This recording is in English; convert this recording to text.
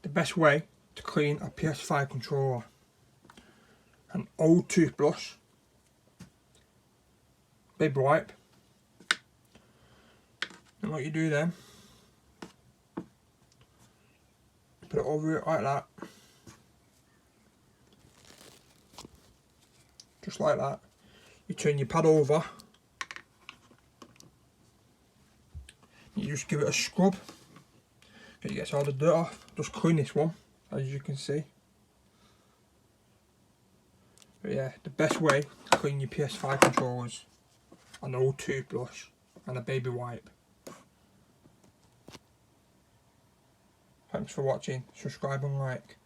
The best way to clean a PS5 controller: an old toothbrush, baby wipe, and what you do then, put it over it like that, just like that. You turn your pad over, you just give it a scrub, it gets all the dirt off. Just clean this one, as you can see. But yeah, the best way to clean your PS5 controllers: an old toothbrush and a baby wipe. Thanks for watching, subscribe and like.